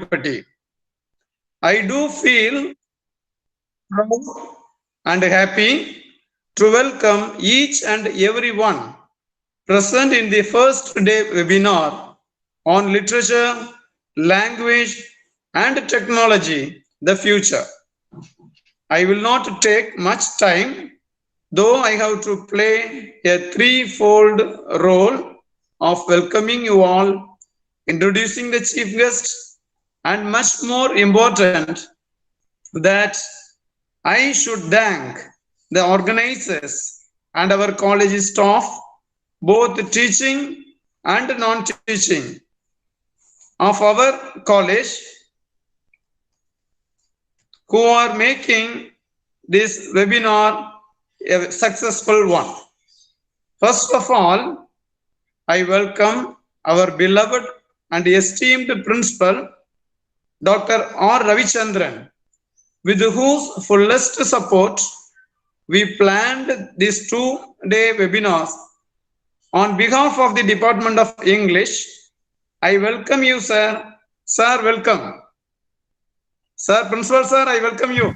Kovilpatti. I do feel proud and happy to welcome each and everyone present in the first day webinar on literature, language, and technology, the future. I will not take much time, though I have to play a threefold role of welcoming you all, introducing the chief guest, and much more important that I should thank the organizers and our college staff, both teaching and non-teaching of our college, who are making this webinar a successful one. First of all, I welcome our beloved and esteemed principal, Dr.R. Ravichandran, with whose fullest support we planned these 2-day webinars. On behalf of the Department of English, I welcome you, sir. Sir, welcome. Sir, Principal, sir, I welcome you.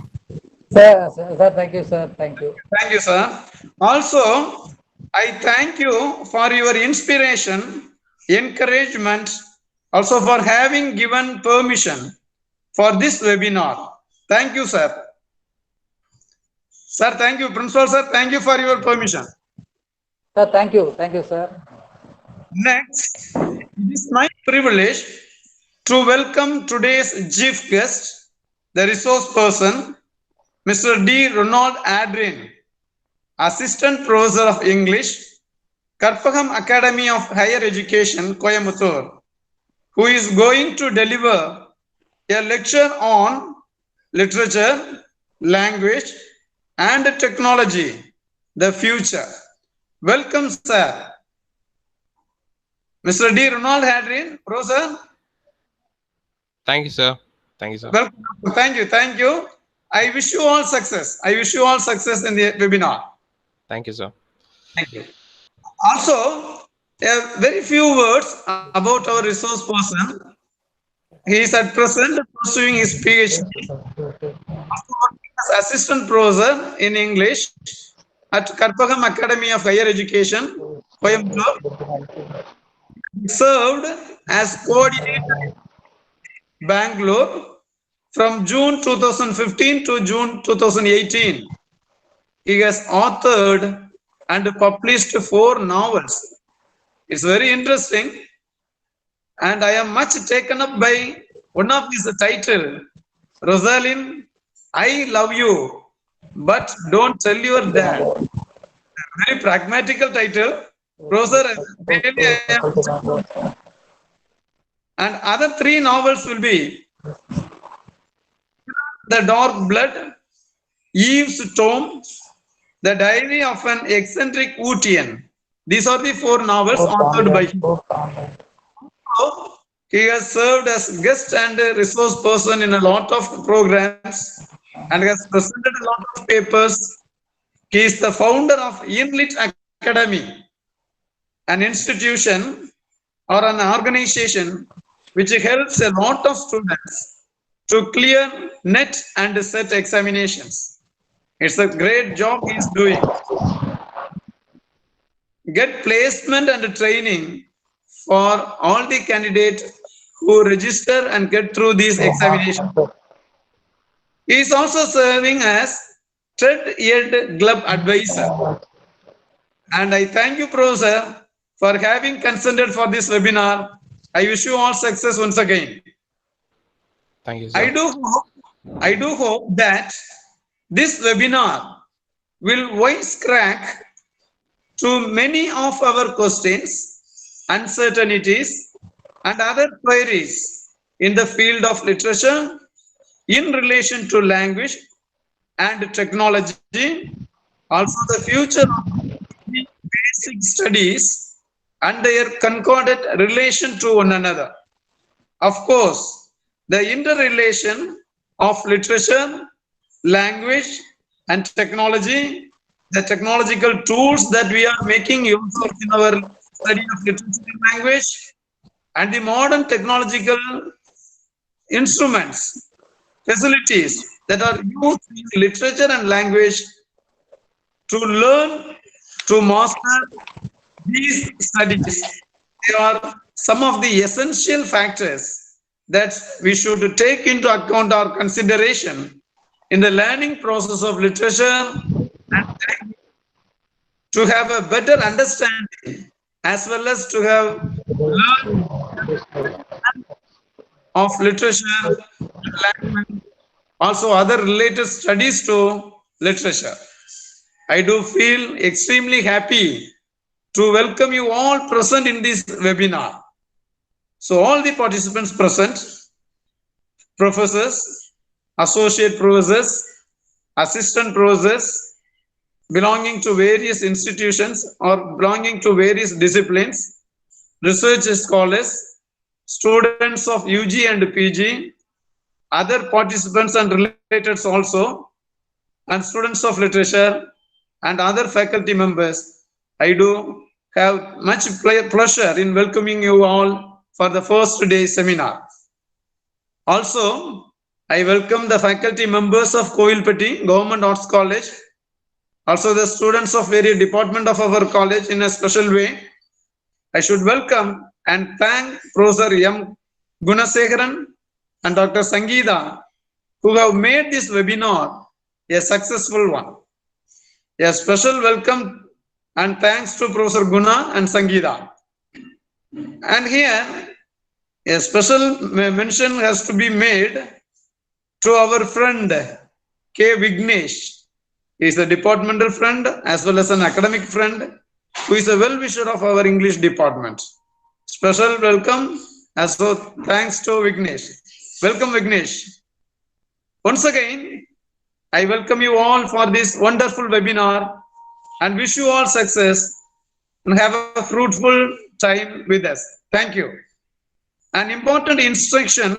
Sir, thank you, sir. Thank you. Thank you, sir. Also, I thank you for your inspiration, encouragement, also for having given permission for this webinar. Thank you, sir. Sir, thank you. Principal, sir, thank you for your permission. Sir, thank you. Thank you, sir. Next, it is my privilege to welcome today's chief guest, the resource person, Mr.D.Ronald Hadrian, Assistant Professor of English, Karpagam Academy of Higher Education, Coimbatore, who is going to deliver a lecture on literature, language, and technology, the future. Welcome, sir. Mr. D.Ronald Hadrian, Professor. Thank you, sir. Thank you, sir. Welcome. Thank you. Thank you. I wish you all success. I wish you all success in the webinar. Thank you, sir. Thank you. Also, a very few words about our resource person. He is at present pursuing his Ph.D. as assistant professor in English at Karpagam Academy of Higher Education, Coimbatore. Served as coordinator in Bangalore from June 2015 to June 2018. He has authored and published 4 novels. It's very interesting, and I am much taken up by one of these title, Rosalind, I love you, but don't tell your dad. Very pragmatical title. Professor, really I am. And other 3 novels will be The Dark Blood, Eve's Tomb, The Diary of an Eccentric Woodian. These are the 4 novels authored by him. So, he has served as guest and resource person in a lot of programs and has presented a lot of papers. He is the founder of Inlit Academy, an institution or an organization which helps a lot of students to clear NET and SET examinations. It's a great job he's doing. Get placement and training for all the candidates who register and get through these examinations. He is also serving as Thread-Eared Club Advisor. And I thank you, Professor, for having consented for this webinar. I wish you all success once again. Thank you, sir. I do hope that this webinar will wisecrack to many of our questions, uncertainties, and other queries in the field of literature in relation to language and technology, also the future of basic studies and their concordant relation to one another. Of course, the interrelation of literature, language, and technology, the technological tools that we are making use of in our study of literature and language, and the modern technological instruments, facilities that are used in literature and language to learn, to master these studies. They are some of the essential factors that we should take into account or consideration in the learning process of literature and to have a better understanding as well as to have learned of literature and language, also other related studies to literature. I do feel extremely happy to welcome you all present in this webinar. So all the participants present, professors, associate professors, assistant professors, belonging to various institutions or belonging to various disciplines, research scholars, students of UG and PG, other participants and relateds also, and students of literature and other faculty members. I do have much pleasure in welcoming you all for the first day seminar. Also, I welcome the faculty members of Kovilpatti Government Arts College, also the students of various department of our college in a special way. I should welcome and thank Professor M. Gunasekaran and Dr.Sangeetha who have made this webinar a successful one. A special welcome and thanks to Professor Guna and Sangeetha. And here, a special mention has to be made to our friend K. Vignesh. He is a departmental friend as well as an academic friend who is a well-wisher of our English department. Special welcome as well thanks to Vignesh. Welcome Vignesh. Once again, I welcome you all for this wonderful webinar and wish you all success and have a fruitful time with us. Thank you. An important instruction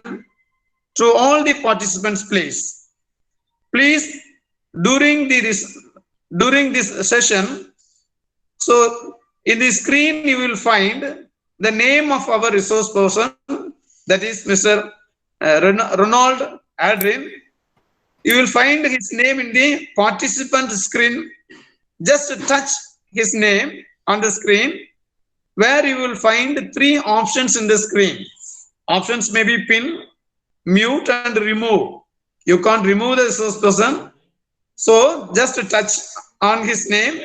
to all the participants, please. Please, during this session, so in the screen you will find the name of our resource person, that is Mr. Ronald Hadrian. You will find his name in the participant screen. Just touch his name on the screen, where you will find three options in the screen. Options may be pin, mute and remove. You can't remove the resource person. So just touch on his name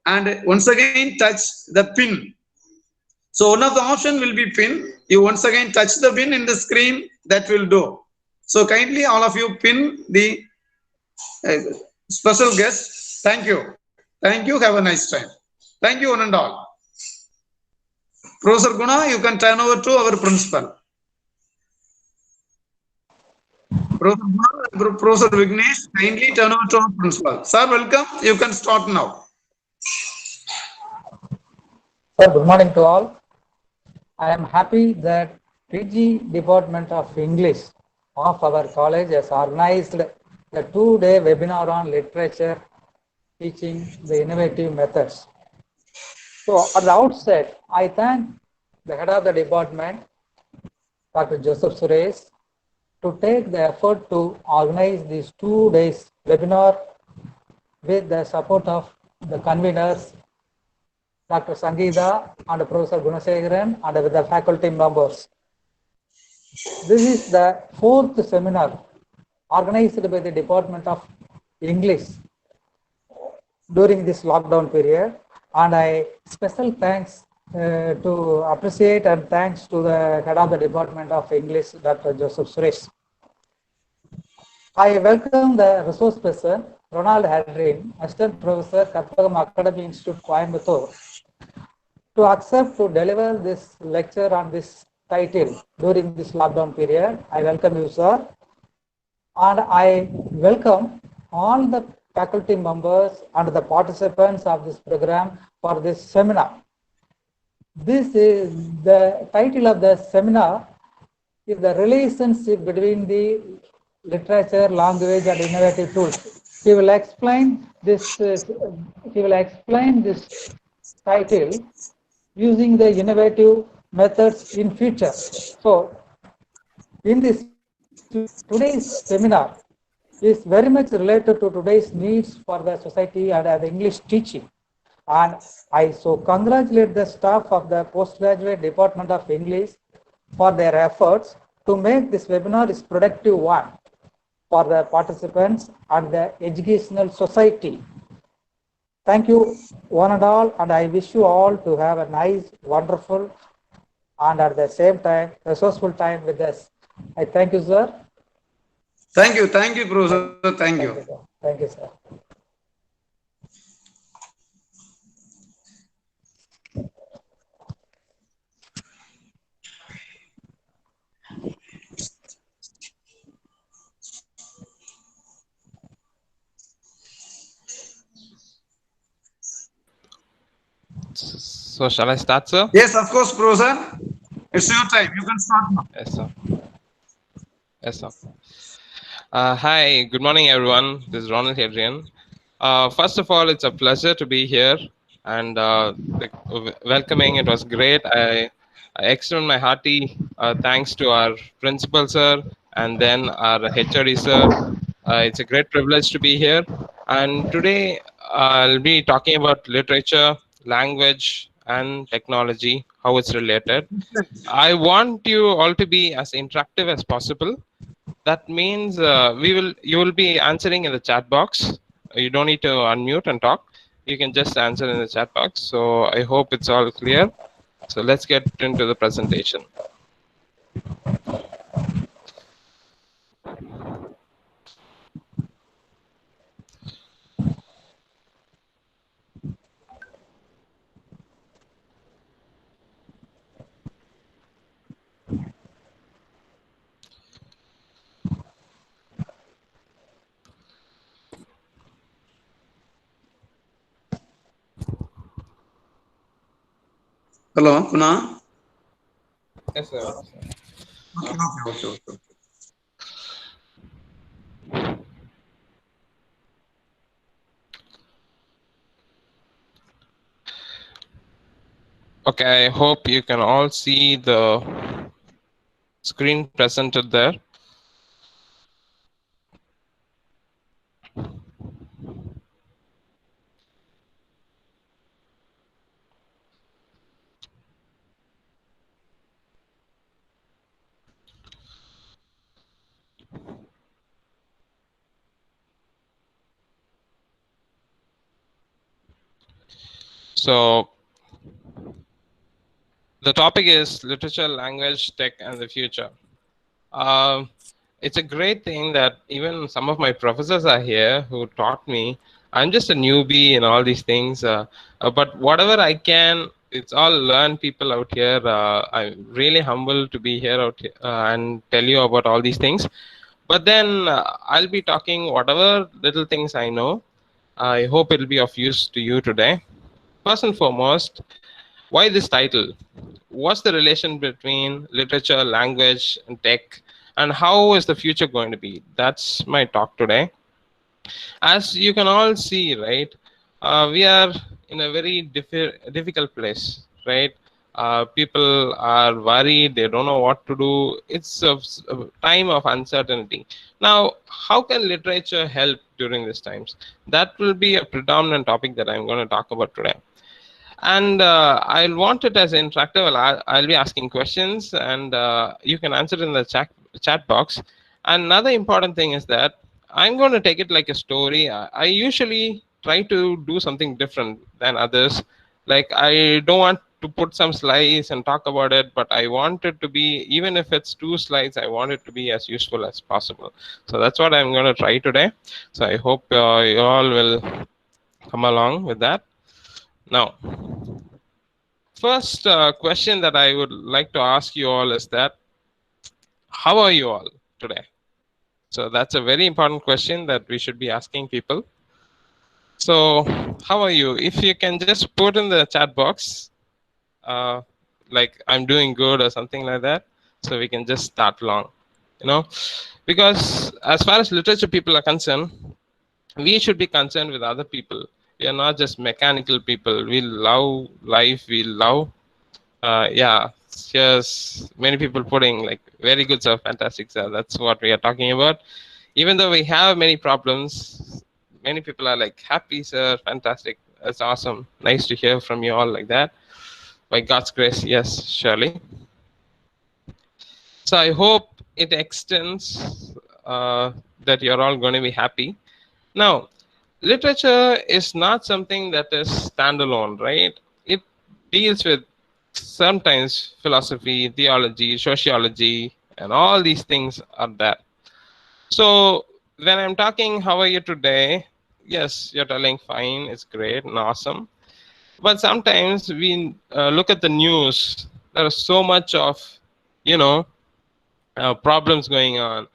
and once again touch the pin. So one of the option will be pin. You once again touch the pin in the screen, that will do. So kindly all of you pin the special guest. Thank you. Thank you. Have a nice time. Thank you one and all. Professor Guna, you can turn over to our principal. Professor Vignesh, kindly turn over to our principal. Sir, welcome. You can start now. Sir, good morning to all. I am happy that PG Department of English of our college has organized the 2-day webinar on literature, teaching the innovative methods. So at the outset, I thank the head of the department, Dr. Joseph Suresh, to take the effort to organize these 2 days webinar with the support of the conveners, Dr. Sangeetha and Professor Gunasekaran, and with the faculty members. This is the 4th seminar organized by the Department of English during this lockdown period, and I special thanks to appreciate and thanks to the head of the Department of English, Dr. Joseph Suresh. I welcome the resource person, Ronald Hadrian, Assistant Professor, Karpagam Academy Institute, Coimbatore, to accept to deliver this lecture on this title during this lockdown period. I welcome you, sir. And I welcome all the faculty members and the participants of this program for this seminar. This is the title of the seminar is the relationship between the literature, language, and innovative tools. He will explain this. Title using the innovative methods in future. So, in this Today's seminar is very much related to today's needs for the society and the English teaching. And I so congratulate the staff of the Postgraduate Department of English for their efforts to make this webinar is productive one for the participants and the educational society. Thank you one and all, and I wish you all to have a nice, wonderful, and at the same time, resourceful time with us. I thank you, sir. Thank you, Professor. Thank you. Thank you, sir. Thank you, sir. So shall I start, sir? Yes, of course, Professor. It's your time. You can start now. Yes, sir. Yes, sir. Hi, good morning, everyone. This is Ronald Hadrian. First of all, it's a pleasure to be here, and the welcoming, it was great. I extend my hearty thanks to our principal, sir, and then our HOD, sir. It's a great privilege to be here. And today, I'll be talking about literature, language, and technology, how it's related. I want you all to be as interactive as possible. That means you will be answering in the chat box. You don't need to unmute and talk. You can just answer in the chat box. So I hope it's all clear. So let's get into the presentation. Hello, Puna. Yes, sir. Okay. Okay, I hope you can all see the screen presented there. So the topic is literature, language, tech, and the future. It's a great thing that even some of my professors are here who taught me. I'm just a newbie in all these things, but whatever I can, it's all learn people out here. I'm really humble to be here out here, and tell you about all these things. But then I'll be talking whatever little things I know. I hope it'll be of use to you today. First and foremost, why this title? What's the relation between literature, language, and tech? And how is the future going to be? That's my talk today. As you can all see, right, we are in a very difficult place, right? People are worried, they don't know what to do. It's a time of uncertainty. Now, how can literature help during these times? That will be a predominant topic that I'm going to talk about today. And I'll want it as interactive. I'll be asking questions, and you can answer in the chat box. Another important thing is that I'm going to take it like a story. I usually try to do something different than others. Like, I don't want to put some slides and talk about it, but I want it to be, even if it's 2 slides, I want it to be as useful as possible. So that's what I'm going to try today. So I hope you all will come along with that. Now, first question that I would like to ask you all is that, how are you all today? So that's a very important question that we should be asking people. So how are you? If you can just put in the chat box, like I'm doing good or something like that, so we can just start long, because as far as literature people are concerned, we should be concerned with other people. We are not just mechanical people. We love life. We love Yes, many people putting like very good sir, fantastic sir. That's what we are talking about. Even though we have many problems, many people are like happy sir, fantastic. That's awesome. Nice to hear from you all like that. By God's grace, yes, surely. So I hope it extends that you're all going to be happy. Now, literature is not something that is standalone, right? It deals with sometimes philosophy, theology, sociology, and all these things are there. So when I'm talking, how are you today? Yes, you're telling fine, it's great and awesome. But sometimes we look at the news. There is so much of, you know, problems going on.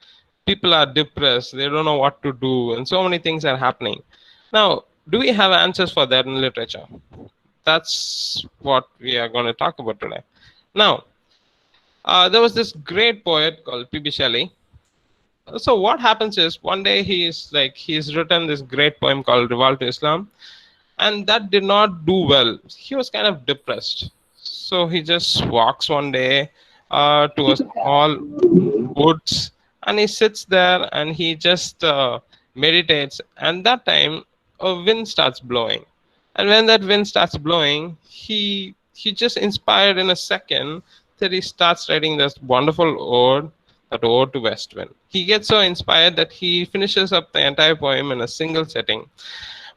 People are depressed. They don't know what to do, and so many things are happening. Now, do we have answers for that in literature? That's what we are going to talk about today. Now, there was this great poet called P.B. Shelley. So what happens is one day he's written this great poem called Revolt to Islam, and that did not do well. He was kind of depressed. So he just walks one day to a small woods, and he sits there and he just meditates. And that time a wind starts blowing, and when that wind starts blowing, he just inspired in a second that he starts writing this wonderful ode, that ode to west wind. He gets so inspired that he finishes up the entire poem in a single setting.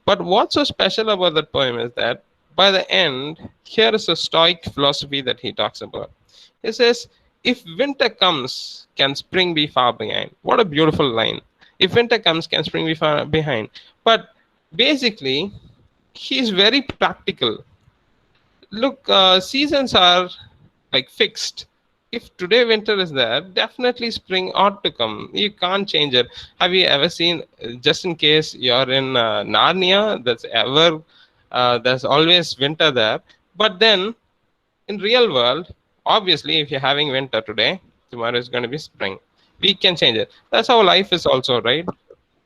But what's so special about that poem is that by the end, here is a Stoic philosophy that he talks about. He says, if winter comes, can spring be far behind? What a beautiful line. If winter comes, can spring be far behind? But basically, he's very practical. Look, seasons are like fixed. If today winter is there, definitely spring ought to come. You can't change it. Have you ever seen, just in case you're in Narnia, there's always winter there. But then in real world, obviously, if you're having winter today, tomorrow is going to be spring. We can change it. That's how life is also, right?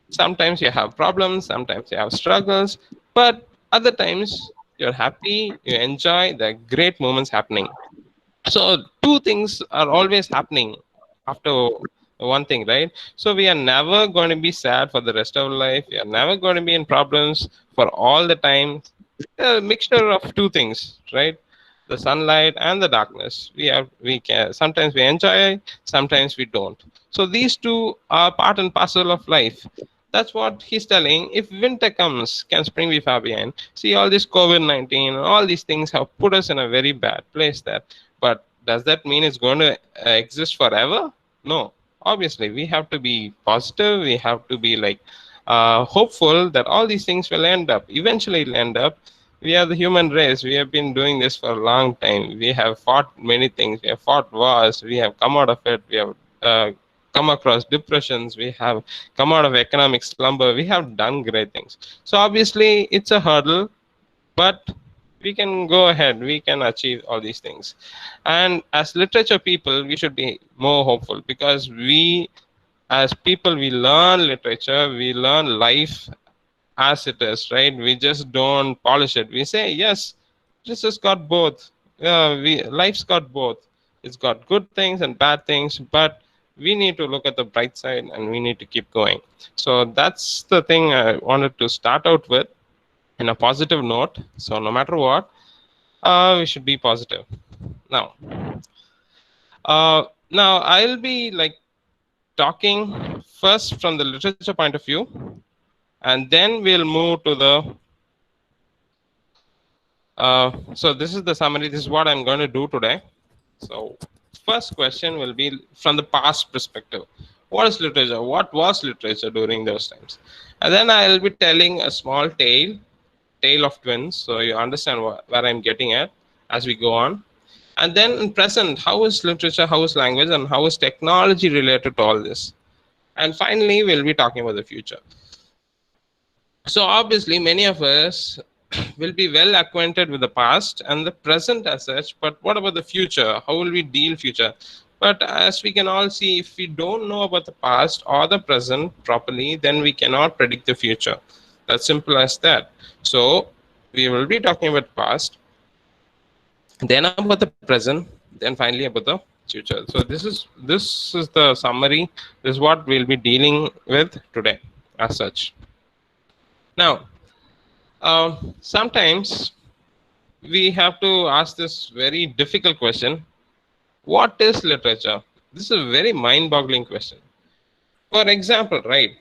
Sometimes you have problems, sometimes you have struggles, but other times you're happy, you enjoy the great moments happening. So two things are always happening after one thing, right? So we are never going to be sad for the rest of life. We are never going to be in problems for all the time. A mixture of two things, right? The sunlight and the darkness. We can sometimes we enjoy, sometimes we don't. So these two are part and parcel of life. That's what he's telling. If winter comes, can spring be far behind? See, all this COVID-19 and all these things have put us in a very bad place there. But does that mean it's going to exist forever? No. Obviously, we have to be positive. We have to be like hopeful that all these things will end up. Eventually, it'll end up. We are the human race. We have been doing this for a long time. We have fought many things. We have fought wars. We have come out of it. We have come across depressions. We have come out of economic slumber. We have done great things. So obviously, it's a hurdle, but we can go ahead. We can achieve all these things. And as literature people, we should be more hopeful, because we, as people, we learn literature. We learn life as it is, right? We just don't polish it. We say, yes, this has got both. Life's got both. It's got good things and bad things, but we need to look at the bright side and we need to keep going. So that's the thing I wanted to start out with, in a positive note. So no matter what, we should be positive. Now, I'll be like talking first from the literature point of view, and then we'll move to the so this is the summary. This is what I'm going to do today. So first question will be from the past perspective. What is literature? What was literature during those times? And then I'll be telling a small tale of twins, so you understand where I'm getting at as we go on. And then in present, how is literature, how is language, and how is technology related to all this? And finally, we'll be talking about the future. So obviously, many of us will be well acquainted with the past and the present as such, but what about the future? How will we deal future? But as we can all see, if we don't know about the past or the present properly, then we cannot predict the future. That's simple as that. So we will be talking about past, then about the present, then finally about the future. So this is the summary. This is what we'll be dealing with today as such. Now, sometimes we have to ask this very difficult question: what is literature? This is a very mind-boggling question. For example, right?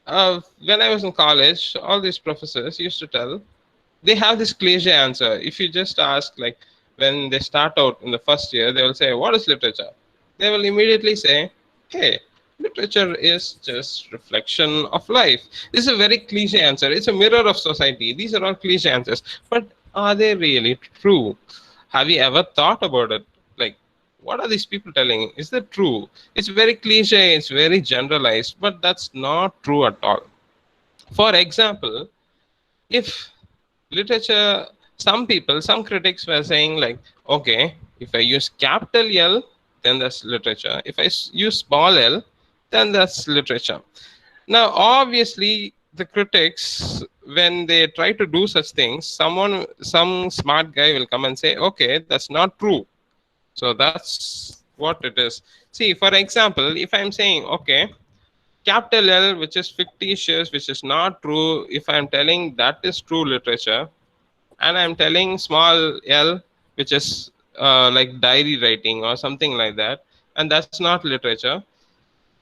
When I was in college, all these professors used to tell, they have this cliche answer. If you just ask, like, when they start out in the first year, they will say, what is literature? They will immediately say, hey, literature is just reflection of life. This is a very cliche answer. It's a mirror of society. These are all cliche answers. But are they really true? Have you ever thought about it? Like, what are these people telling? Is that true? It's very cliche, it's very generalized, but that's not true at all. For example, if literature, some critics were saying, like, okay, if I use capital L, then that's literature. If I use small l, then that's literature. Now obviously the critics, when they try to do such things, some smart guy will come and say, okay, that's not true. So that's what it is. See, for example, if I'm saying, okay, capital L, which is fictitious, which is not true, if I'm telling that is true literature, and I'm telling small l, which is like diary writing or something like that, and that's not literature.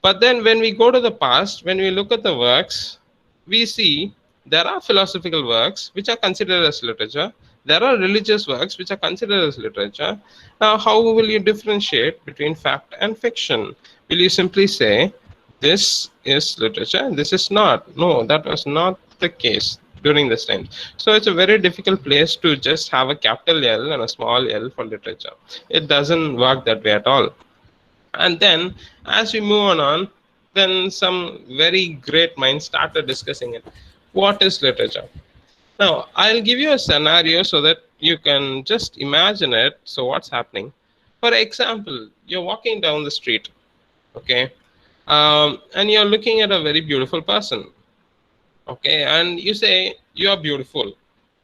But then when we go to the past, when we look at the works, we see there are philosophical works which are considered as literature. There are religious works which are considered as literature. Now, how will you differentiate between fact and fiction? Will you simply say, this is literature, this is not? No, that was not the case during this time. So it's a very difficult place to just have a capital L and a small l for literature. It doesn't work that way at all. And then as we move on, then some very great minds started discussing it. What is literature? Now I'll give you a scenario so that you can just imagine it. So what's happening? For example, you're walking down the street, okay, and you're looking at a very beautiful person, okay, and you say, you are beautiful.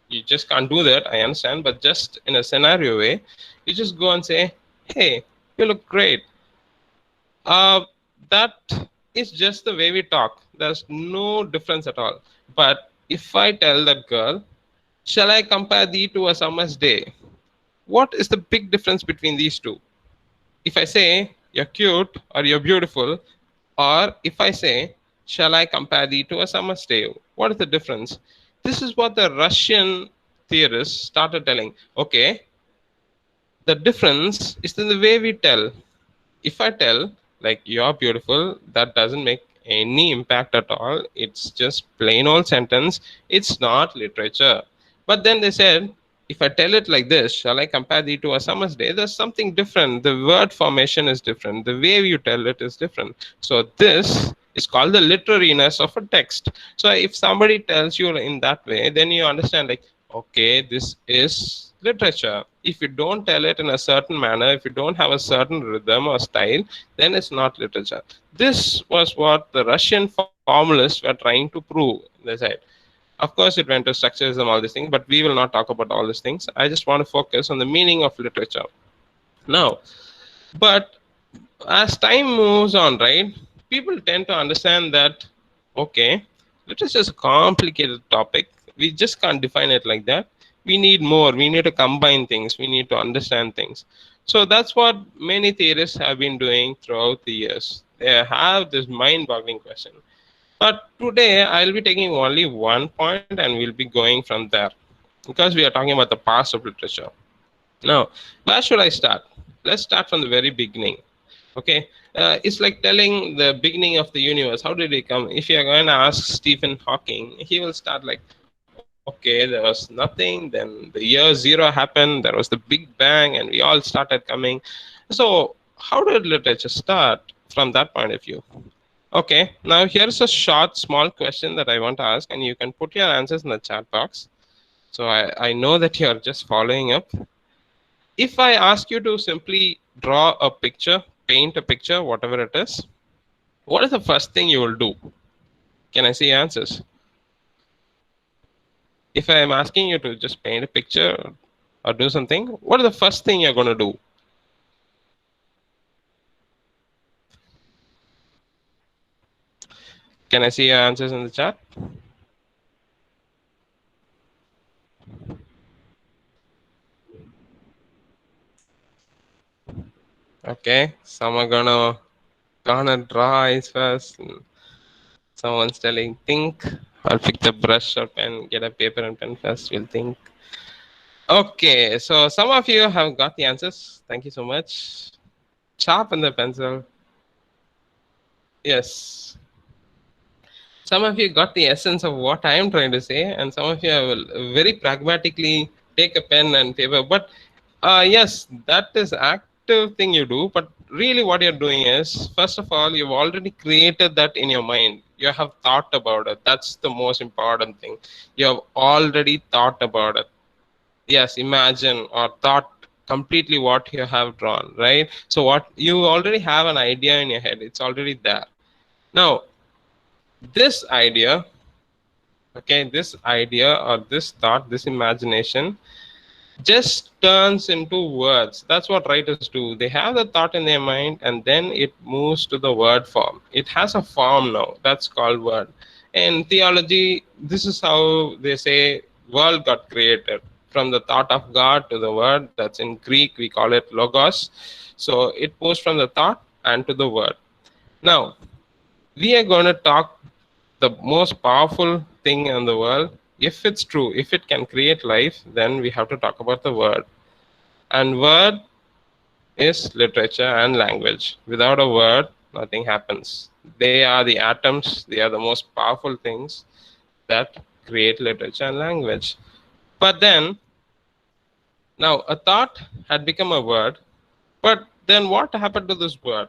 You just can't do that, I understand, but just in a scenario way, you just go and say, hey, you look great. uh, that is just the way we talk. There's no difference at all. But if I tell that girl, shall I compare thee to a summer's day? What is the big difference between these two? If I say you're cute or you're beautiful, or if I say, shall I compare thee to a summer's day? What is the difference? This is what the Russian theorists started telling. Okay, the difference is in the way we tell. If I tell, like, you're beautiful, that doesn't make any impact at all. It's just plain old sentence. It's not literature. But then they said, if I tell it like this, shall I compare thee to a summer's day? There's something different. The word formation is different. The way you tell it is different. So this is called the literariness of a text. So if somebody tells you in that way, then you understand, like, okay, this is literature. If you don't tell it in a certain manner, if you don't have a certain rhythm or style, then it's not literature. This was what the Russian formalists were trying to prove. They said, of course, it went to structuralism, all these things, but we will not talk about all these things. I just want to focus on the meaning of literature. Now, but as time moves on, right, people tend to understand that, okay, literature is a complicated topic. We just can't define it like that. We need more. We need to combine things. We need to understand things. So that's what many theorists have been doing throughout the years. They have this mind-boggling question. But today I'll be taking only one point and we'll be going from there, because we are talking about the past of literature. Now, where should I start? Let's start from the very beginning. Okay, it's like telling the beginning of the universe. How did it come? If you're going to ask Stephen Hawking, he will start like, okay, there was nothing, then the year zero happened, there was the big bang, and we all started coming. So how did literature start from that point of view? Okay, now here's a short, small question that I want to ask, and you can put your answers in the chat box. So I know that you're just following up. If I ask you to simply draw a picture, paint a picture, whatever it is, what is the first thing you will do? Can I see answers? If I am asking you to just paint a picture or do something, what is the first thing you're going to do? Can I see your answers in the chat? Okay, some are gonna draw eyes first. Someone's telling think. I'll pick the brush up and get a paper and pen first. We'll think. Okay, so some of you have got the answers. Thank you so much. Sharpen the pencil. Yes. Some of you got the essence of what I am trying to say, and some of you will very pragmatically take a pen and paper. But yes, that is active thing you do. But really, what you're doing is, first of all, you've already created that in your mind. You have thought about it. That's the most important thing. You have already thought about it. Yes, imagine or thought completely what you have drawn, right? So what you already have an idea in your head. It's already there. Now, this idea, okay, this idea or this thought, this imagination just turns into words. That's what writers do. They have the thought in their mind and then it moves to the word form. It has a form now. That's called word. In theology, this is how they say world got created. From the thought of God to the word. That's in Greek, we call it logos. So it moves from the thought and to the word. Now, we are going to talk the most powerful thing in the world. If it's true, if it can create life, then we have to talk about the word. And word is literature and language. Without a word, nothing happens. They are the atoms, they are the most powerful things that create literature and language. But then, now a thought had become a word, but then what happened to this word?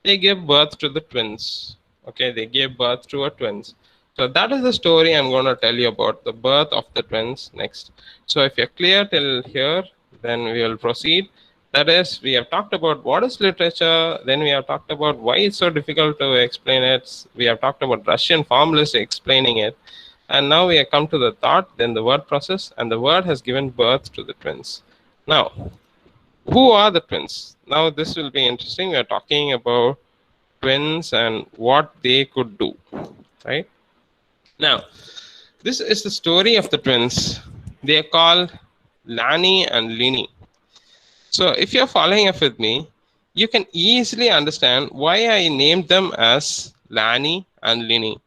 They gave birth to the twins. Okay, they gave birth to a twins. So that is the story I'm going to tell you about the birth of the twins next. So if you're clear till here, then we will proceed. That is, we have talked about what is literature. Then we have talked about why it's so difficult to explain it. We have talked about Russian formulas explaining it. And now we have come to the thought, then the word process, and the word has given birth to the twins. Now, who are the twins? Now this will be interesting. We are talking about twins and what they could do, right? Now, this is the story of the twins. They are called Lani and Lini. So if you're following up with me, you can easily understand why I named them as Lani and Lini.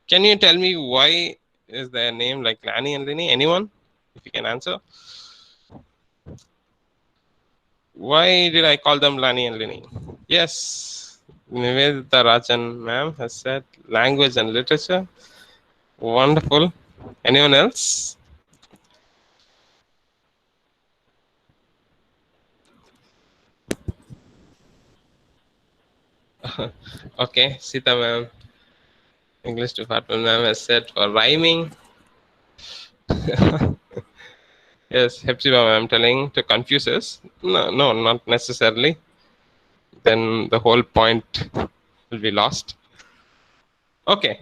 Can you tell me why is their name like Lani and Lini? Anyone? If you can answer. Why did I call them Lani and Lini? Yes, Nivedita Rajan ma'am has said language and literature. Wonderful. Anyone else? Okay, Sita ma'am, English department ma'am has said for rhyming. Yes, Hepzibah ma'am telling to confuse us. No, no, not necessarily. Then the whole point will be lost. Okay,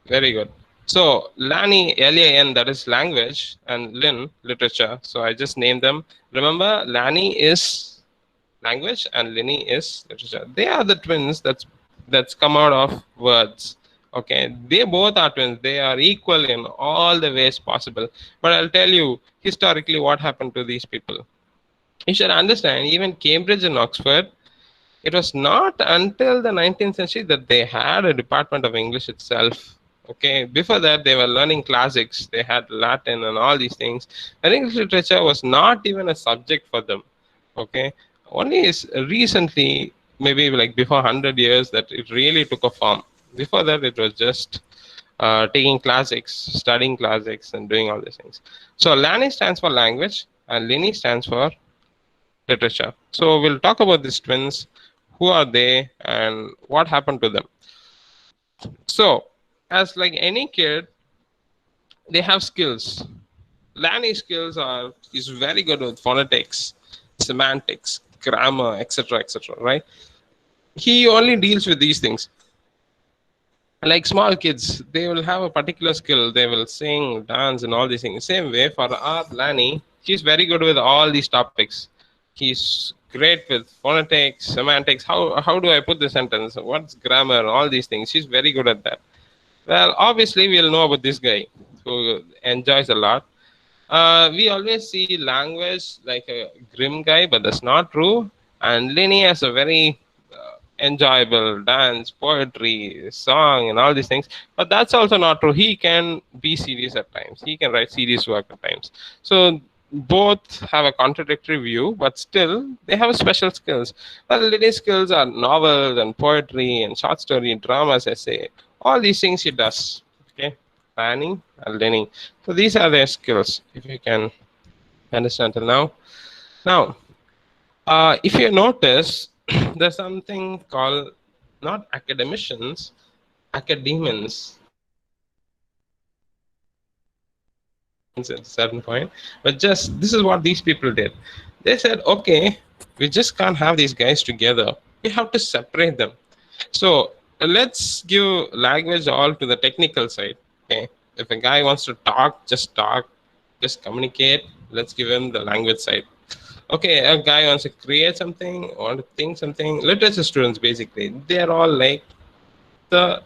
very good. So Lani, L-A-N, that is language, and Lin, literature. So I just named them. Remember, Lani is language and Lini is literature. They are the twins that's come out of words. Okay, they both are twins. They are equal in all the ways possible. But I'll tell you historically what happened to these people. You should understand, even Cambridge and Oxford, it was not until the 19th century that they had a department of English itself. Okay, before that they were learning classics. They had Latin and all these things. And English literature was not even a subject for them. Okay, only is recently, maybe like before 100 years, that it really took a form. Before that, it was just taking classics, studying classics, and doing all these things. So Lani stands for language, and Lini stands for literature. So we'll talk about these twins. Who are they, and what happened to them? So, as like any kid, they have skills. Lani's skills is very good with phonetics, semantics, grammar, etc., right? He only deals with these things. Like small kids, they will have a particular skill. They will sing, dance, and all these things. Same way for our Lani, he's very good with all these topics. He's great with phonetics, semantics. How do I put the sentence? What's grammar? All these things. She's very good at that. Well, obviously, we'll know about this guy who enjoys a lot. We always see language like a grim guy, but that's not true. And Lenny has a very enjoyable dance, poetry, song, and all these things. But that's also not true. He can be serious at times. He can write serious work at times. So both have a contradictory view, but still they have special skills. Well, Lenny's skills are novels and poetry and short story, dramas, essay. All these things he does. Okay, planning and Lenny. So these are their skills. If you can understand till now. Now, if you notice, there's something called not academicians, academians at a certain point, but just this is what these people did. They said, okay, we just can't have these guys together. We have to separate them. So let's give language all to the technical side. Okay, if a guy wants to talk, just communicate. Let's give him the language side. Okay, a guy wants to create something, want to think something. Literature students basically, they're all like the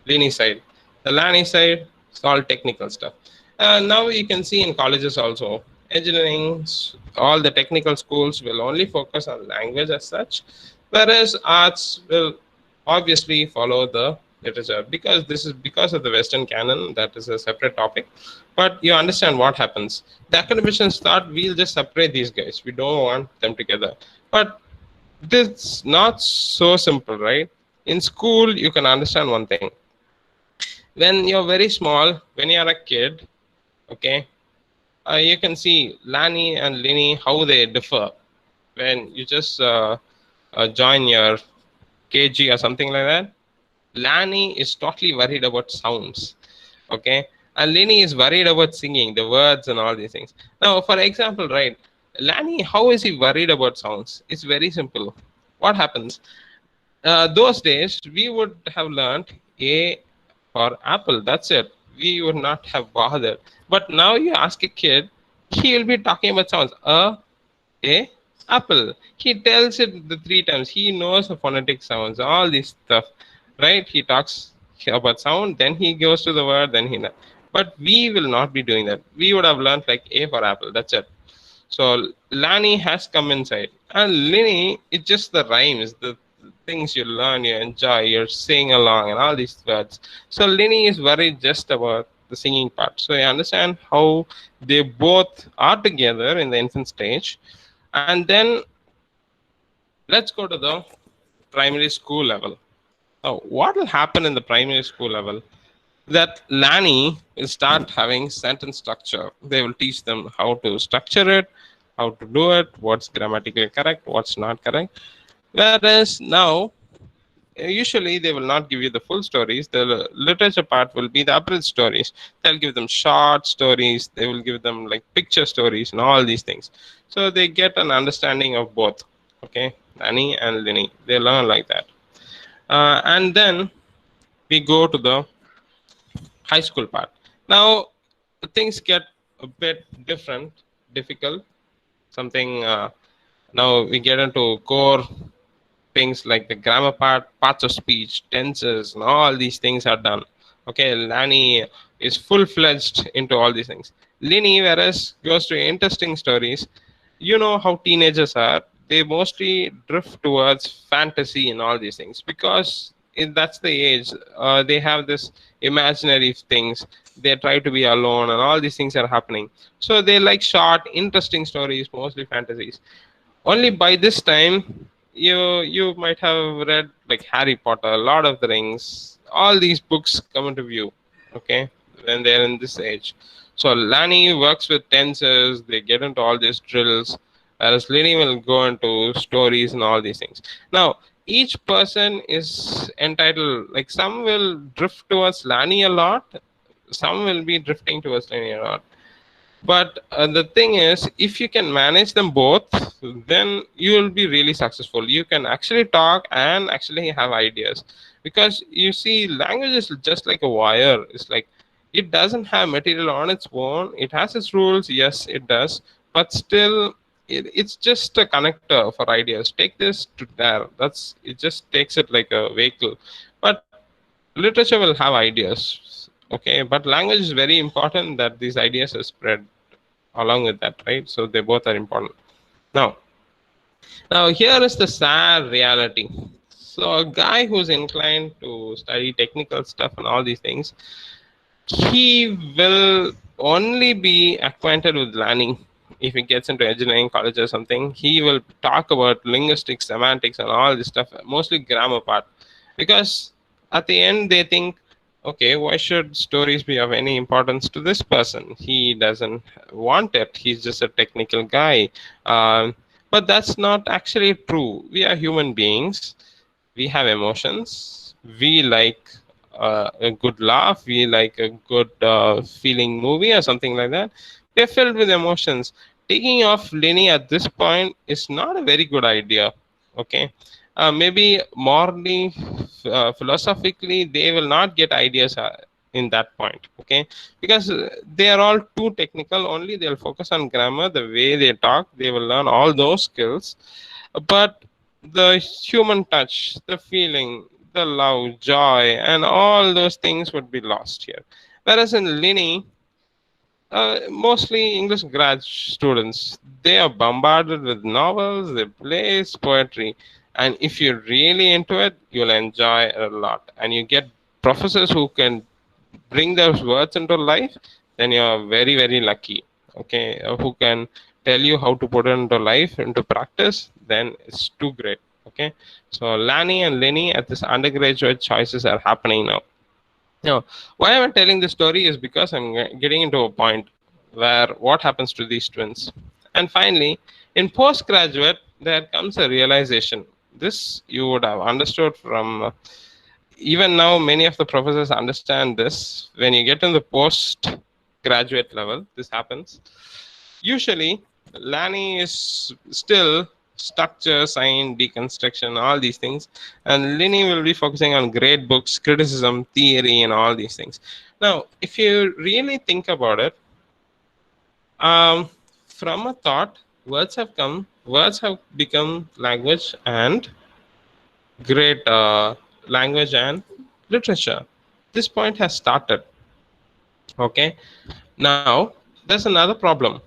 Lani side. The Lani side is all technical stuff. Now you can see in colleges also, engineering, all the technical schools will only focus on language as such, whereas arts will obviously follow the literature, because this is because of the Western canon. That is a separate topic. But you understand what happens. The academicians thought we'll just separate these guys. We don't want them together. But this not so simple, right? In school, you can understand one thing. When you're very small, when you're a kid, okay, you can see Lani and Lini, how they differ. When you just join your KG or something like that, Lani is totally worried about sounds, okay, and Lini is worried about singing, the words and all these things. Now, for example, right, Lani, how is he worried about sounds? It's very simple. What happens? Those days, we would have learned A for apple. That's it. We would not have bothered. But now you ask a kid, he will be talking about sounds. A, apple. He tells it the three times. He knows the phonetic sounds, all this stuff, right? He talks about sound, then he goes to the word, then he. But we will not be doing that. We would have learned like A for apple. That's it. So Lani has come inside, and Lini, it's just the rhymes, the things you learn, you enjoy, you're singing along, and all these words. So Lini is worried just about the singing part. So you understand how they both are together in the infant stage. And then let's go to the primary school level. Now, what will happen in the primary school level? That Lani will start having sentence structure. They will teach them how to structure it, how to do it, what's grammatically correct, what's not correct. Whereas now, usually they will not give you the full stories. The literature part will be the abridged stories. They'll give them short stories. They will give them like picture stories and all these things. So they get an understanding of both. Okay, Lani and Lini. They learn like that. And then we go to the high school part. Now things get a bit different, difficult. Something now we get into core things like the grammar part, parts of speech, tenses, and all these things are done. Okay, Lani is full-fledged into all these things. Lini, whereas, goes to interesting stories. You know how teenagers are. They mostly drift towards fantasy and all these things because that's the age. They have this imaginary things. They try to be alone and all these things are happening. So they like short, interesting stories, mostly fantasies. Only by this time, you might have read like Harry Potter, Lord of the Rings, all these books come into view, okay, when they're in this age. So Lani works with tenses, they get into all these drills, whereas Lini will go into stories and all these things. Now, each person is entitled, like some will drift towards Lani a lot, some will be drifting towards Lini a lot. But the thing is, if you can manage them both, then you will be really successful. You can actually talk and actually have ideas. Because you see, language is just like a wire. It's like it doesn't have material on its own. It has its rules. Yes, it does. But still, it's just a connector for ideas. Take this to there. That's it. Just takes it like a vehicle. But literature will have ideas. Okay, but language is very important that these ideas are spread along with that, right? So they both are important. Now, now here is the sad reality. So a guy who's inclined to study technical stuff and all these things, he will only be acquainted with learning if he gets into engineering college or something. He will talk about linguistics, semantics, and all this stuff, mostly grammar part, because at the end they think, okay, why should stories be of any importance to this person? He doesn't want it. He's just a technical guy. But that's not actually true. We are human beings. We have emotions. We like a good laugh. We like a good feeling movie or something like that. We're filled with emotions. Taking off Lenny at this point is not a very good idea. Okay, maybe morally, philosophically, they will not get ideas in that point. Okay, because they are all too technical. Only they'll focus on grammar, the way they talk. They will learn all those skills, but the human touch, the feeling, the love, joy, and all those things would be lost here. Whereas in Linny, mostly English grad students, they are bombarded with novels, they plays, poetry, and if you're really into it, you'll enjoy it a lot. And you get professors who can bring those words into life, then you're very, very lucky. Okay, who can tell you how to put it into life, into practice, then it's too great. Okay, so Lani and Lenny at this undergraduate choices are happening now. Now, why I'm telling this story is because I'm getting into a point where what happens to these twins. And finally, in postgraduate, there comes a realization. This you would have understood from even now, many of the professors understand this. When you get in the postgraduate level, this happens. Usually, Lani is still structure, sign, deconstruction, all these things. And Lini will be focusing on great books, criticism, theory, and all these things. Now, if you really think about it, from a thought, words have become language and great language and literature. This point has started. Okay. Now, there's another problem.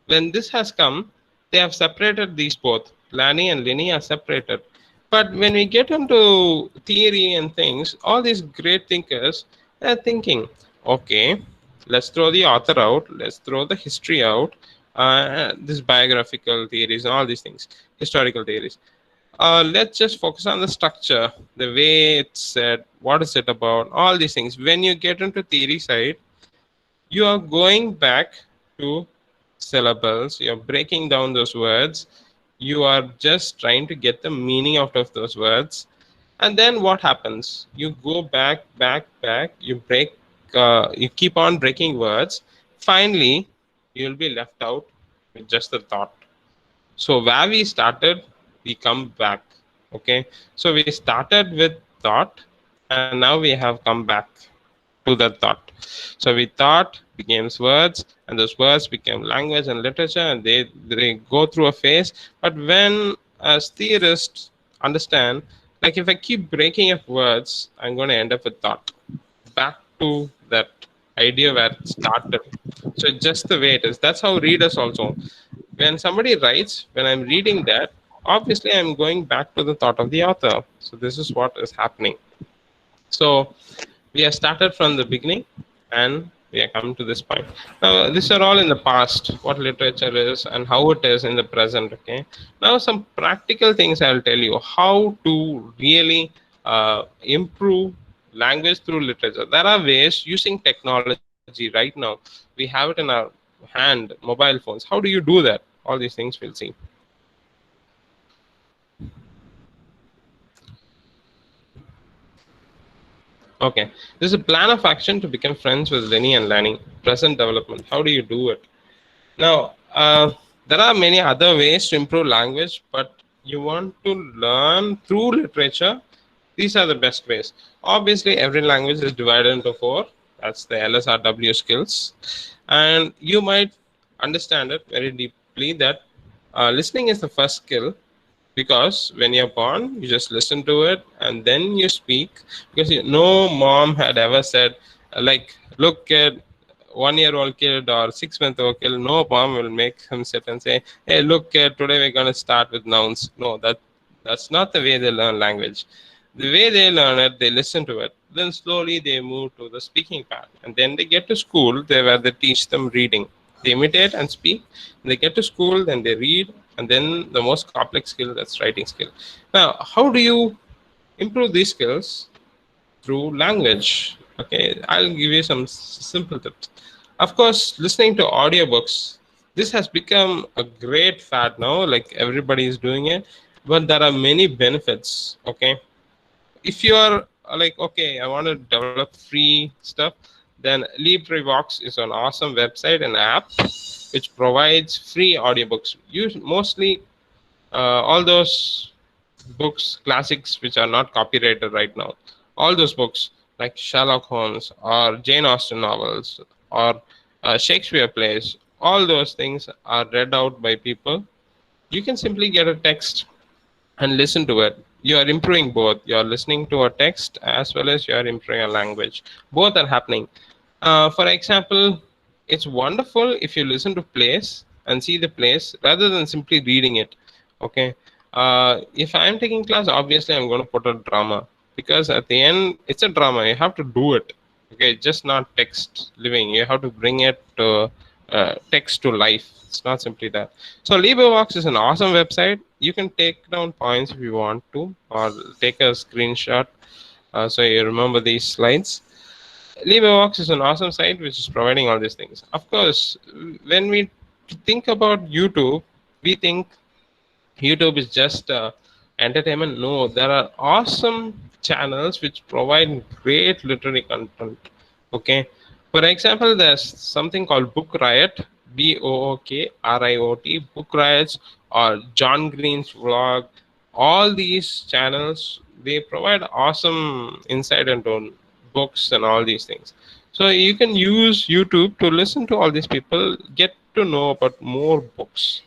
When this has come, they have separated these both. Lani and Lini are separated. But when we get into theory and things, all these great thinkers are thinking, okay, let's throw the author out, let's throw the history out, this biographical theories and all these things, historical theories. Let's just focus on the structure, the way it's said, what is it about, all these things. When you get into theory side, you are going back to syllables, you're breaking down those words, you are just trying to get the meaning out of those words. And then what happens? You go back, you break, you keep on breaking words. Finally, you'll be left out with just the thought. So where we started, we come back. Okay. So we started with thought, and now we have come back to that thought. So we thought became words, and those words became language and literature, and they go through a phase. But when as theorists understand, like if I keep breaking up words, I'm going to end up with thought. Back to that idea where it started. So just the way it is. That's how readers also. When somebody writes, when I'm reading that, obviously I'm going back to the thought of the author. So this is what is happening. So we have started from the beginning and we have come to this point. Now, these are all in the past, what literature is and how it is in the present. Okay. Now, some practical things I'll tell you how to really improve language through literature. There are ways using technology right now. We have it in our hand, mobile phones. How do you do that? All these things we'll see. Okay, there's a plan of action to become friends with Lenny and Lanny. Present development. How do you do it? Now, there are many other ways to improve language, but you want to learn through literature. These are the best ways. Obviously, every language is divided into 4. That's the LSRW skills. And you might understand it very deeply that Listening is the first skill, because when you're born, you just listen to it and then you speak. Because no mom had ever said, like, look at 1 year old kid or 6 month old kid. No mom will make him sit and say, hey, look, kid, today we're going to start with nouns. No, that's not the way they learn language. The way they learn it, they listen to it, then slowly they move to the speaking part, and then they get to school they where they teach them reading. They imitate and speak. They get to school, then they read, and then the most complex skill, that's writing skill. Now, how do you improve these skills? Through language. Okay, I'll give you some simple tips. Of course, listening to audiobooks. This has become a great fad now. Like, everybody is doing it, but there are many benefits. Okay, if you're like, okay, I want to develop free stuff, then LibriVox is an awesome website and app which provides free audiobooks. Use mostly all those books, classics which are not copyrighted right now. All those books like Sherlock Holmes or Jane Austen novels or Shakespeare plays, all those things are read out by people. You can simply get a text and listen to it. You are improving both. You are listening to a text as well as you are improving a language. Both are happening. For example, it's wonderful if you listen to plays and see the plays rather than simply reading it. Okay. If I'm taking class, obviously I'm going to put a drama, because at the end it's a drama. You have to do it. Okay, just not text living. You have to bring it to text to life. It's not simply that. So LibriVox is an awesome website. You can take down points if you want to, or take a screenshot so you remember these slides. LibriVox is an awesome site which is providing all these things. Of course, when we think about YouTube, we think YouTube is just entertainment. No, there are awesome channels which provide great literary content. Okay, for example, there's something called Book Riot, BOOKRIOT, Book Riots, or John Green's vlog. All these channels, they provide awesome insight into books and all these things. So you can use YouTube to listen to all these people, get to know about more books.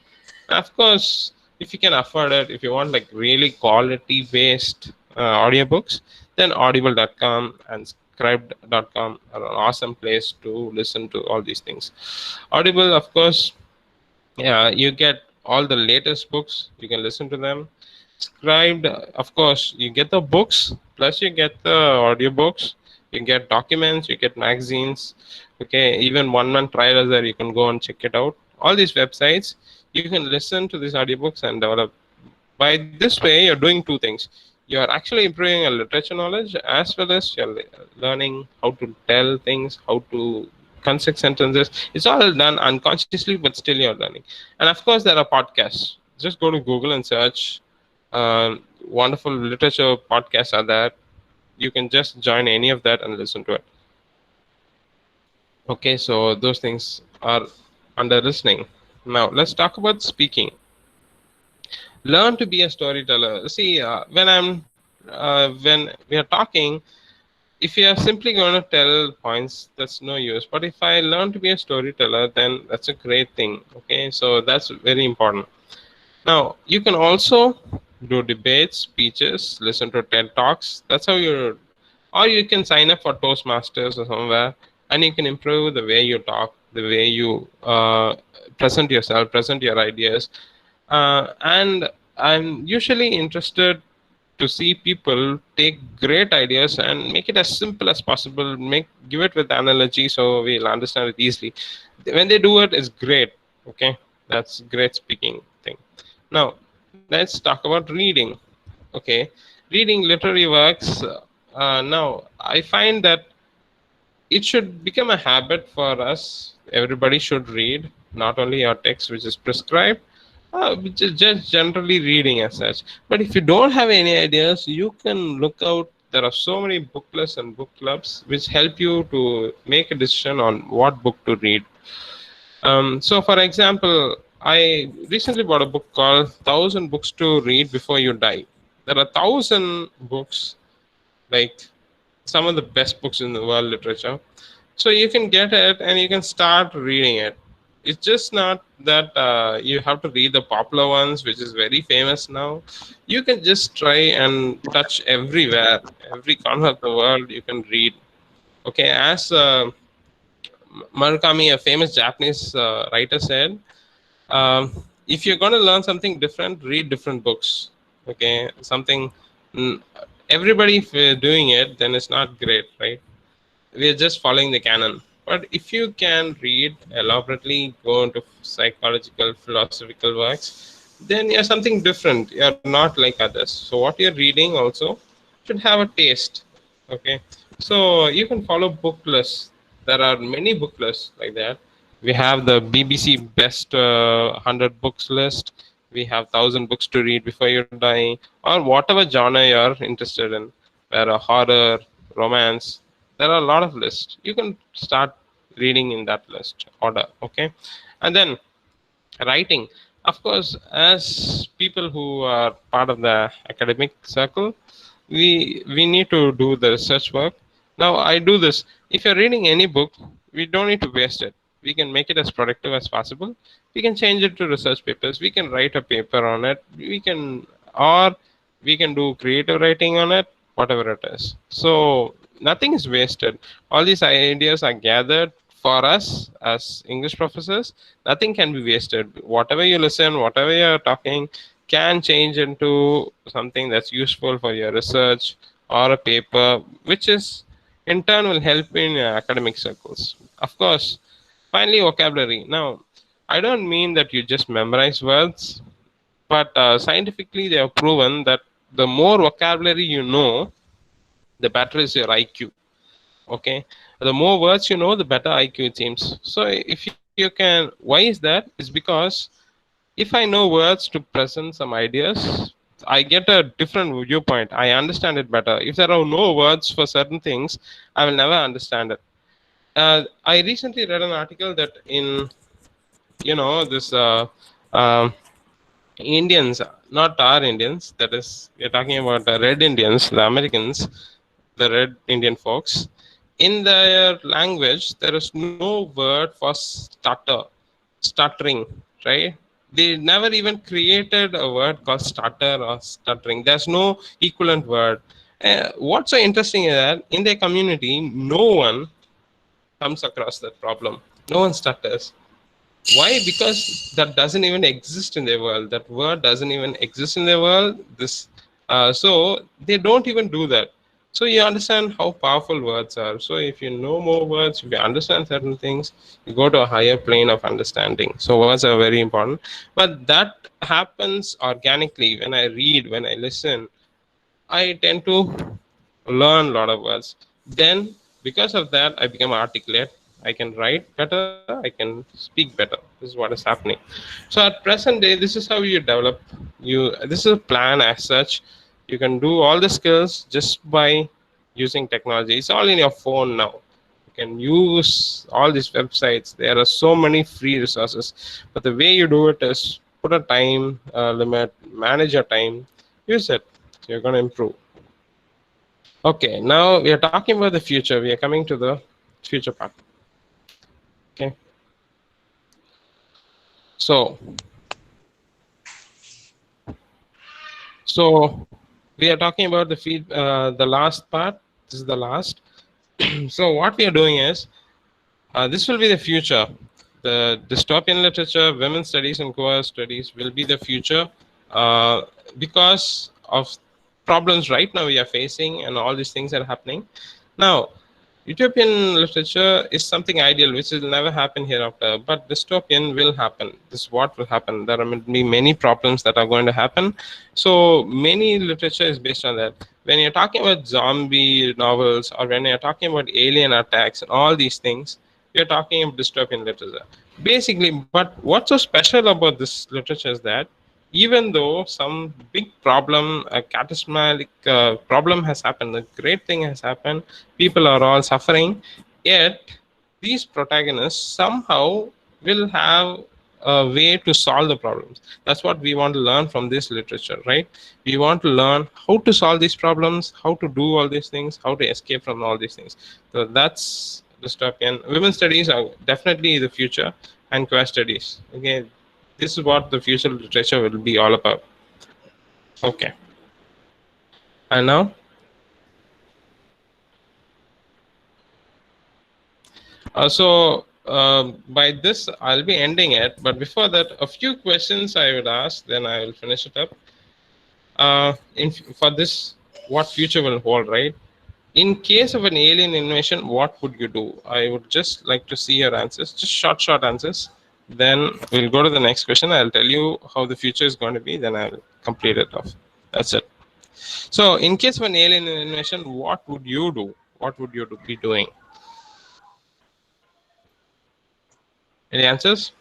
Of course, if you can afford it, if you want like really quality based audiobooks, then audible.com and scribed.com are an awesome place to listen to all these things. Audible, of course, yeah, you get all the latest books, you can listen to them. Scribed, of course, you get the books plus you get the audiobooks, you get documents, you get magazines. Okay, even 1 month trial is there, you can go and check it out. All these websites, you can listen to these audiobooks and develop. By this way, you're doing two things. You're actually improving your literature knowledge, as well as you're learning how to tell things, how to construct sentences. It's all done unconsciously, but still you're learning. And of course, there are podcasts. Just go to Google and search. Wonderful literature podcasts are there. You can just join any of that and listen to it. Okay, so those things are under listening. Now let's talk about speaking. Learn to be a storyteller. See, when we are talking, if you are simply going to tell points, that's no use. But if I learn to be a storyteller, then that's a great thing. Okay, so that's very important. Now you can also do debates, speeches, listen to TED talks. That's how you, or you can sign up for Toastmasters or somewhere, and you can improve the way you talk, the way you present yourself, present your ideas. And I'm usually interested to see people take great ideas and make it as simple as possible. Give it with analogy so we'll understand it easily. When they do it, it's great. Okay, that's great speaking thing. Now let's talk about reading. Okay, reading literary works. Now I find that it should become a habit for us. Everybody should read, not only our text, which is prescribed, which is just generally reading as such. But if you don't have any ideas, you can look out. There are so many booklets and book clubs which help you to make a decision on what book to read. So, for example, I recently bought a book called "1,000 Books to Read Before You Die." There are 1,000 books, like some of the best books in the world literature. So you can get it and you can start reading it. it's just not that you have to read the popular ones, which is very famous now. You can just try and touch everywhere, every corner of the world. You can read. Okay, as Murakami, a famous Japanese writer, said, if you're going to learn something different, read different books. Okay, something mm, everybody if we're doing it, then it's not great, right? We're just following the canon. But if you can read elaborately, go into psychological, philosophical works, then you're something different. You're not like others. So what you're reading also should have a taste. Okay, so you can follow book lists. There are many book lists like that. We have the BBC best 100 books list. We have 1,000 books to read before you die, or whatever genre you're interested in, where a horror, romance, there are a lot of lists. You can start reading in that list order. Okay, and then writing, of course, as people who are part of the academic circle, we need to do the research work. Now I do this. If you're reading any book, we don't need to waste it. We can make it as productive as possible. We can change it to research papers. We can write a paper on it. We can, or we can do creative writing on it, whatever it is. So nothing is wasted. All these ideas are gathered for us as English professors. Nothing can be wasted. Whatever you listen, whatever you're talking, can change into something that's useful for your research or a paper, which is in turn will help in your academic circles. Of course, finally, vocabulary. Now, I don't mean that you just memorize words, but scientifically they have proven that the more vocabulary you know, the better is your IQ. Okay, the more words you know, the better IQ it seems. So if you can, why is that? Is because if I know words to present some ideas, I get a different viewpoint. I understand it better. If there are no words for certain things, I will never understand it. I recently read an article that in, this um Indians, not our Indians, that is, we're talking about the red Indians, the Americans, the red Indian folks. In their language, there is no word for stutter, stuttering, right? They never even created a word called stutter or stuttering. There's no equivalent word. What's so interesting is that in their community, no one comes across that problem. No one stutters. Why? Because that doesn't even exist in their world. That word doesn't even exist in their world. So they don't even do that. So you understand how powerful words are. So if you know more words, if you understand certain things, you go to a higher plane of understanding. So words are very important. But that happens organically when I read, when I listen. I tend to learn a lot of words. Then, because of that, I become articulate. I can write better. I can speak better. This is what is happening. So at present day, this is how you develop. This is a plan as such. You can do all the skills just by using technology. It's all in your phone now. You can use all these websites. There are so many free resources. But the way you do it is put a time limit, manage your time, use it. You're going to improve. Okay, now we are talking about the future. We are coming to the future part. Okay. So we are talking about the last part. This is the last. So what we are doing is, this will be the future. The dystopian literature, women's studies and queer studies will be the future, because of problems right now we are facing and all these things are happening. Now, utopian literature is something ideal, which will never happen hereafter, but dystopian will happen. This is what will happen. There will be many problems that are going to happen. So many literature is based on that. When you're talking about zombie novels or when you're talking about alien attacks and all these things, you're talking about dystopian literature. Basically, but what's so special about this literature is that even though some big problem, a catastrophic problem has happened, a great thing has happened, people are all suffering, yet these protagonists somehow will have a way to solve the problems. That's what we want to learn from this literature, right? We want to learn how to solve these problems, how to do all these things, how to escape from all these things. So that's dystopian. Women's studies are definitely the future. and queer studies. Okay, this is what the future literature will be all about. Okay, and now by this I'll be ending it. But before that, a few questions I would ask, then I will finish it up. For this, what future will hold, right? In case of an alien invasion, what would you do? I would just like to see your answers, just short answers. Then we'll go to the next question. I'll tell you how the future is going to be. Then I'll complete it off. That's it. So, in case of an alien invasion, what would you do? What would you be doing? Any answers?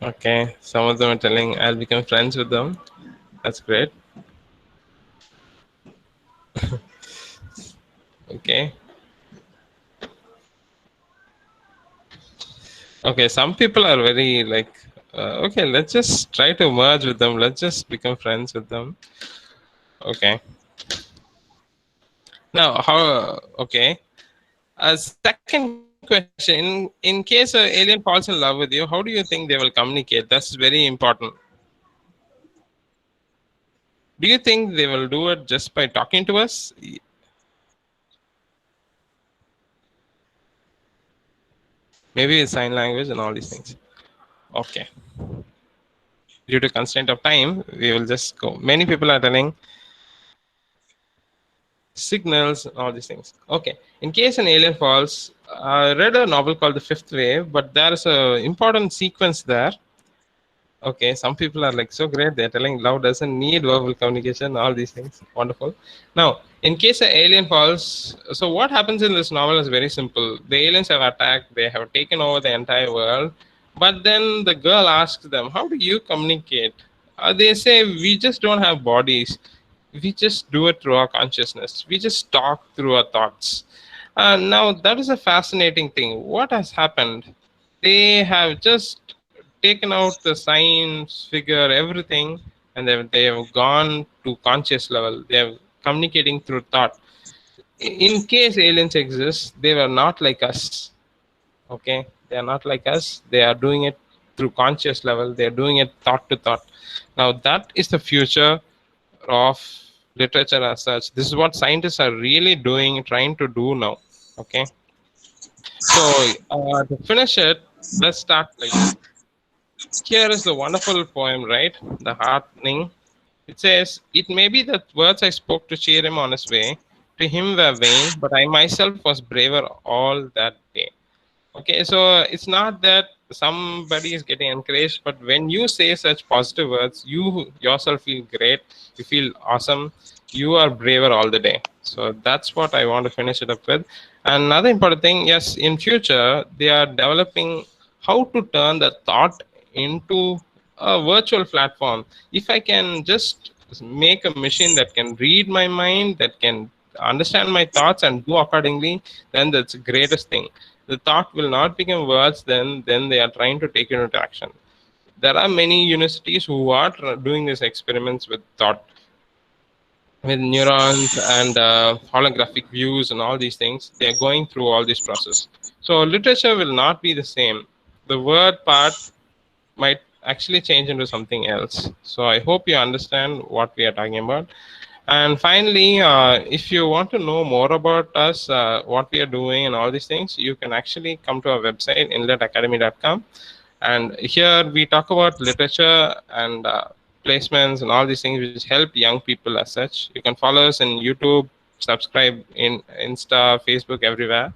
Okay, some of them are telling I'll become friends with them. That's great. Okay. Okay, some people are very like, okay, let's just try to merge with them. Let's just become friends with them. Okay. Now, how? Okay. Second question: in case an alien falls in love with you, how do you think they will communicate? That's very important. Do you think they will do it just by talking to us? Maybe with sign language and all these things. Okay. Due to constraint of time, we will just go. Many people are telling signals, all these things. Okay. In case an alien falls, I read a novel called The Fifth Wave, but there is a important sequence there. Okay, some people are like so great. They're telling love doesn't need verbal communication, all these things. Wonderful. Now, in case an alien falls, so what happens in this novel is very simple. The aliens have attacked, they have taken over the entire world. But then the girl asks them, how do you communicate? They say, we just don't have bodies. We just do it through our consciousness. We just talk through our thoughts. Now, that is a fascinating thing. What has happened? They have just taken out the science figure, everything, and they have gone to conscious level. They are communicating through thought. In case aliens exist, they were not like us. Okay, they are not like us. They are doing it through conscious level. They are doing it thought to thought. Now that is the future of literature as such. This is what scientists are really doing, trying to do now. Okay, so to finish it, let's start like this. Here is the wonderful poem, right? The heartening. It says, it may be that words I spoke to cheer him on his way, to him were vain, but I myself was braver all that day. Okay, so it's not that somebody is getting encouraged, but when you say such positive words, you yourself feel great, you feel awesome, you are braver all the day. So that's what I want to finish it up with. Another important thing, yes, in future they are developing how to turn the thought into a virtual platform. If I can just make a machine that can read my mind, that can understand my thoughts and do accordingly, then that's the greatest thing. The thought will not become words, then they are trying to take it into action. There are many universities who are doing these experiments with thought, with neurons and holographic views and all these things. They are going through all this process. So literature will not be the same. The word part might actually change into something else. So I hope you understand what we are talking about. And finally, if you want to know more about us, what we are doing and all these things, you can actually come to our website, inletacademy.com. And here we talk about literature and placements and all these things which help young people as such. You can follow us in YouTube, subscribe in Insta, Facebook, everywhere.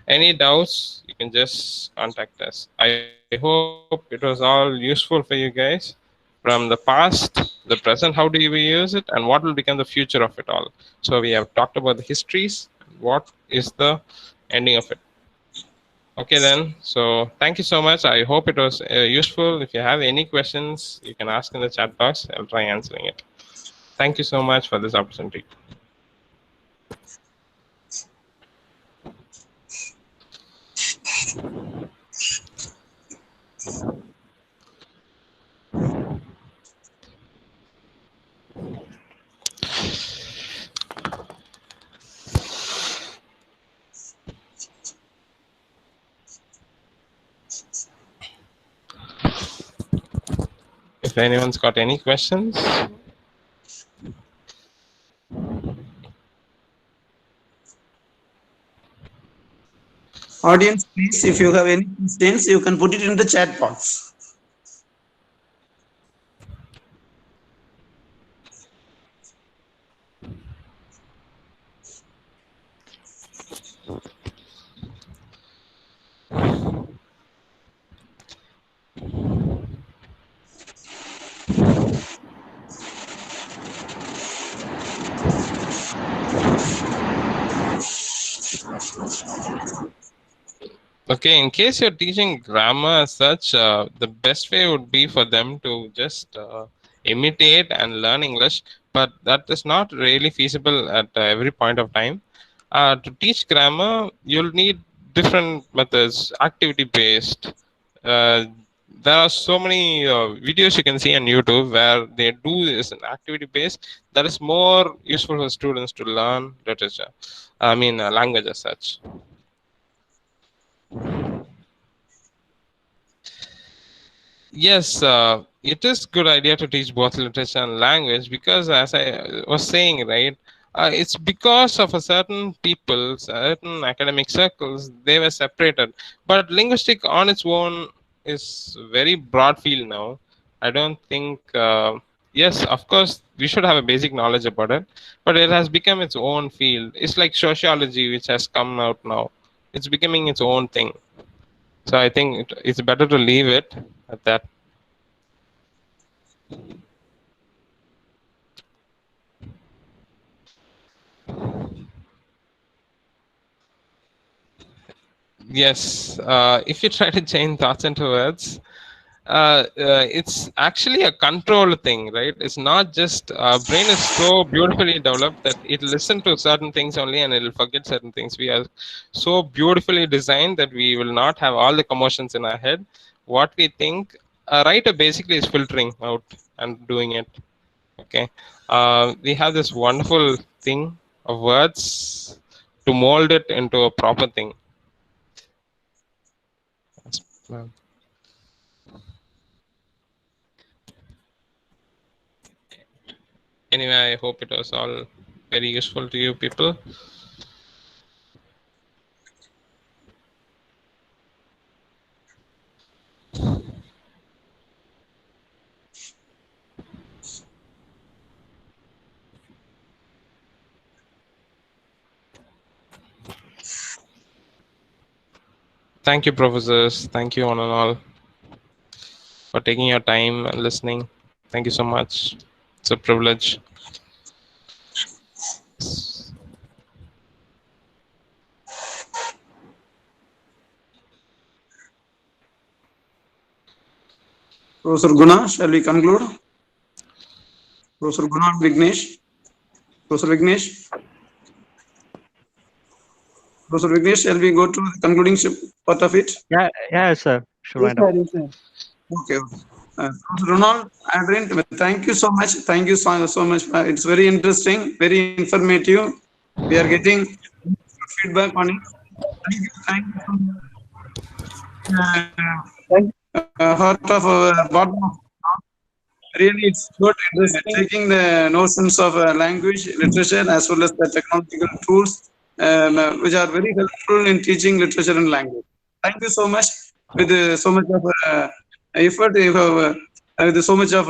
Any doubts, you can just contact us. I hope it was all useful for you guys. From the past, the present, how do we use it, and what will become the future of it all. So we have talked about the histories, what is the ending of it. Okay then, so thank you so much. I hope it was useful. If you have any questions, you can ask in the chat box. I'll try answering it. Thank you so much for this opportunity. anyone's got any questions. Audience, please, if you have any questions, you can put it in the chat box. Okay, in case you're teaching grammar as such, the best way would be for them to just imitate and learn English, but that is not really feasible at every point of time. To teach grammar, you'll need different methods, activity based. Uh, there are so many videos you can see on YouTube where they do this in activity based. That is more useful for students to learn literature. I mean, language as such. Yes, it is good idea to teach both literature and language because, as I was saying, right, it's because of a certain people, certain academic circles, they were separated. But linguistic on its own is very broad field now. I don't think. Yes, of course, we should have a basic knowledge about it, but it has become its own field. It's like sociology, which has come out now. It's becoming its own thing. So I think it's better to leave it at that. Yes, if you try to change thoughts into words, it's actually a control thing, right? It's not just brain is so beautifully developed that it listens to certain things only and it'll forget certain things. We are so beautifully designed that we will not have all the commotions in our head. What we think, a writer basically is filtering out and doing it. Okay, we have this wonderful thing of words to mold it into a proper thing. Anyway, I hope it was all very useful to you people. Thank you, professors. Thank you, one and all, for taking your time and listening. Thank you so much. It's a privilege. Professor Guna, shall we conclude? Professor Guna, Vignesh. Professor Vignesh. Professor Vignesh, shall we go to the concluding part of it? Yeah, sir. Sure, why not? Okay. Professor Ronald, Hadrian, thank you so much. Thank you so much. It's very interesting, very informative. We are getting feedback on it. Thank you so much. Heart of bottom of really, it's good taking the notions of language, literature, as well as the technological tools, which are very helpful in teaching literature and language. Thank you so much. With so much of effort, you have with so much of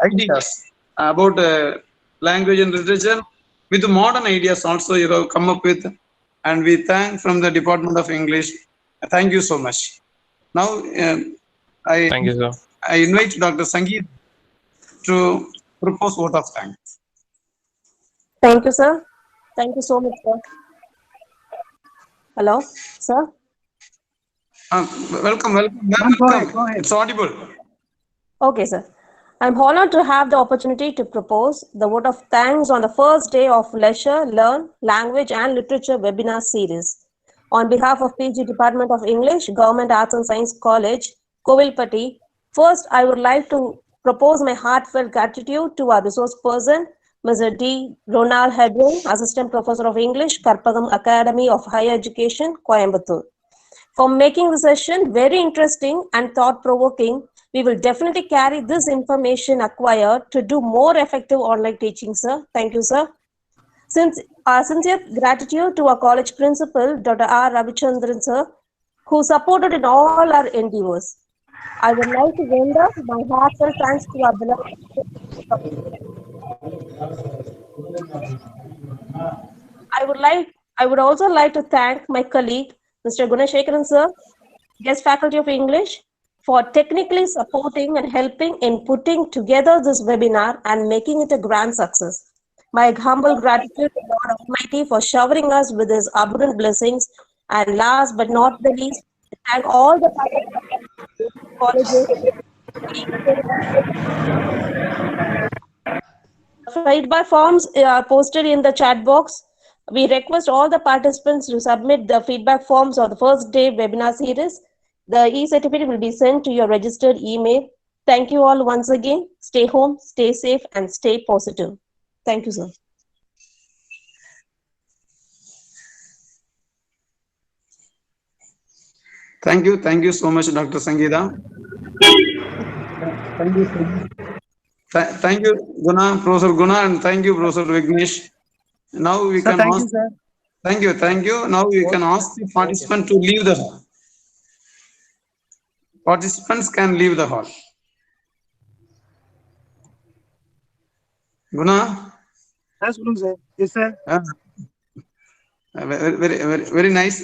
ideas about language and literature, with modern ideas also you have come up with, and we thank from the Department of English. Thank you so much. Now, Thank you, sir. I invite Dr. Sangeetha to propose vote of thanks. Thank you, sir. Thank you so much, sir. Hello, sir. Welcome. Go ahead. It's audible. Okay, sir. I'm honored to have the opportunity to propose the vote of thanks on the first day of Leisure, Learn, Language and Literature webinar series. On behalf of PG Department of English, Government Arts and Science College, Kovilpatti, first I would like to propose my heartfelt gratitude to our resource person, Mr. D.Ronald Hadrian, Assistant Professor of English, Karpagam Academy of Higher Education, Coimbatore, for making the session very interesting and thought-provoking We will definitely carry this information acquired to do more effective online teaching, sir. Thank you, sir. Since our sincere gratitude to our college principal, Dr.R.Ravichandran, sir, who supported in all our endeavors. I would like to render my heartfelt thanks to our beloved. I would also like to thank my colleague, Mr. Gunasekaran, sir, guest faculty of English, for technically supporting and helping in putting together this webinar and making it a grand success. My humble gratitude to Lord Almighty for showering us with His abundant blessings. And last but not the least, I thank all the colleges. Feedback forms are posted in the chat box. We request all the participants to submit the feedback forms of the first day webinar series. The e-certificate will be sent to your registered email. Thank you all once again. Stay home, stay safe, and stay positive. Thank you, sir. Thank you so much, Dr. Sangeetha. Thank you so much. Thank you, Guna, Professor Guna, and thank you, Professor Vignesh. Now we Sir, can thank ask. you, sir. Thank you. Now we can ask the participant to leave the hall. Participants can leave the hall. Guna? Yes, sir. Yes, sir. Very nice.